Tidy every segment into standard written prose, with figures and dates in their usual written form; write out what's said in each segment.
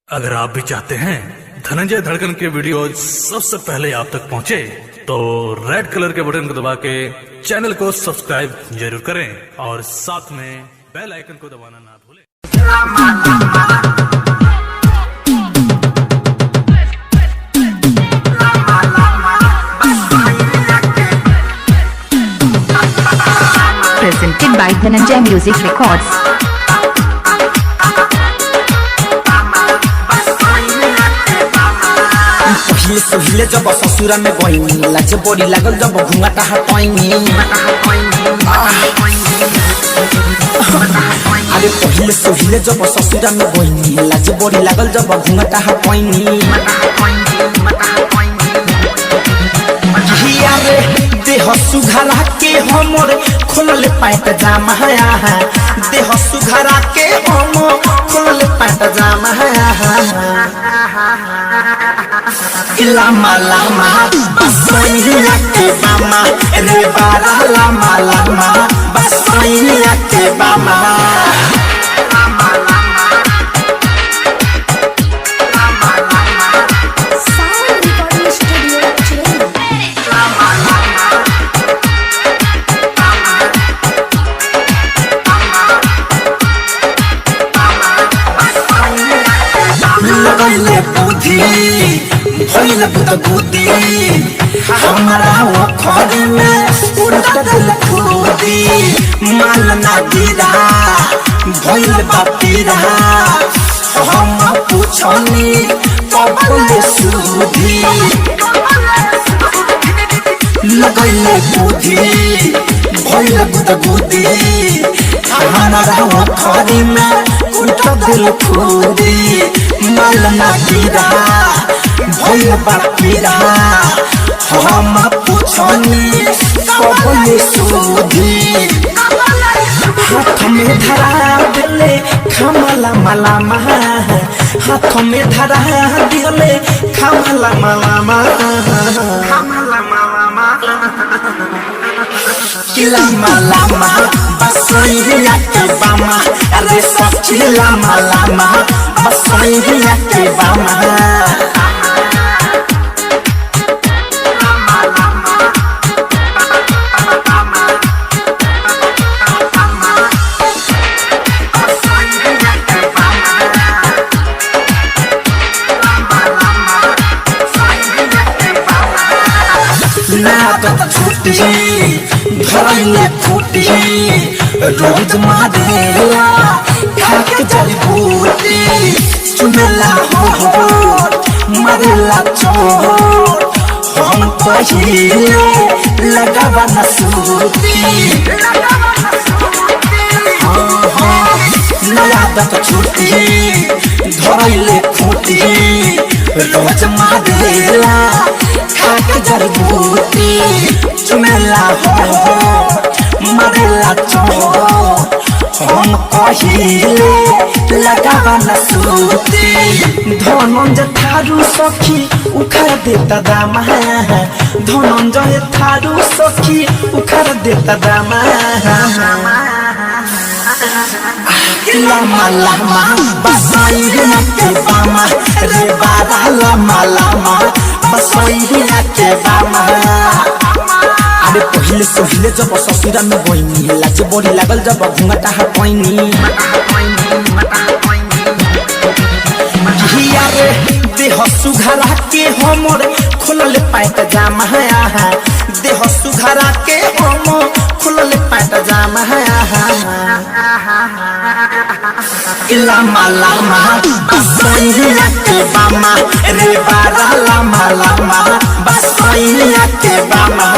अगर आप भी चाहते हैं धनंजय धड़कन के वीडियो सबसे पहले आप तक पहुंचे, तो रेड कलर के बटन को दबा के चैनल को सब्सक्राइब जरूर करें और साथ में बेल आइकन को दबाना ना भूलें। Presented by Dhananjay Music Records. पहिले सोहिले जब ससुरा में गइनी लाज बड़ी लागल जब घुंघटा हटाइनी। अरे पहिले सोहिले जब ससुरा में गइनी लाज बड़ी लागल जब घुंघटा हटाइनी। देह सुघरा के हमर खोलल पैंट जामा है, देह सुघरा के हम खोलल पैंट जामा है। लामा लामा बसैया के बामा रे बारा लामा लामा बसैया के बामा। लगले बुद्धि भइल बुद्धि हमारा वो खरी में उड़ता दिल खुदी माल ना गिरा भइल बापीरा। हम पूछनी कबले सुधी लगले बुद्धि भइल बुद्धि हमारा वो खरी में उड़ता दिल खुदी माल ना गिरा भइल बापीरा। हम पूछनी कबले सुधी हाथ में धरा दिले खमला मला महा, हाथ में धरा दिले खमला मला महा। लामा लामा बसैया के बामा अरे सच्ची लामा लामा बसैया के बामा। छुट्टी धरले फूटी रोज मारेला खाक जल बूटी चुमेला हो मरेला चोट। हम पहिले लगावा न सूती नया तक छुट्टी धरले फूटी रोज मारेला खाक जल बूटी चुमेला हो मरेला चोट। हम पहिले लगावा न सूती धनंजय थारू सखी उखाड़ देता दामा, धनंजय थारू सखी उखाड़ देता दामा। लामा लामा बसैया के बामा रे बारा लामा लामा बसैया के बामा। अरे पहिले सोहिले जब ससुरा में गइनी लाज बड़ी लागल जब घुंघटा हटाइनी। देह सुघरा के हमर खोलल पैंट जामा है, देह सुघरा के हम खोलल पैंट जामा है। लामा लामा बसैया के बामा रे बारा लामा लामा बसैया के बामा।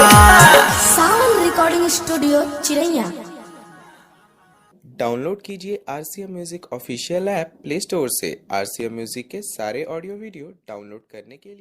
साउंड रिकॉर्डिंग स्टूडियो चिरैया। डाउनलोड कीजिए RCM music official app play store से। RCM म्यूजिक के सारे ऑडियो वीडियो डाउनलोड करने के लिए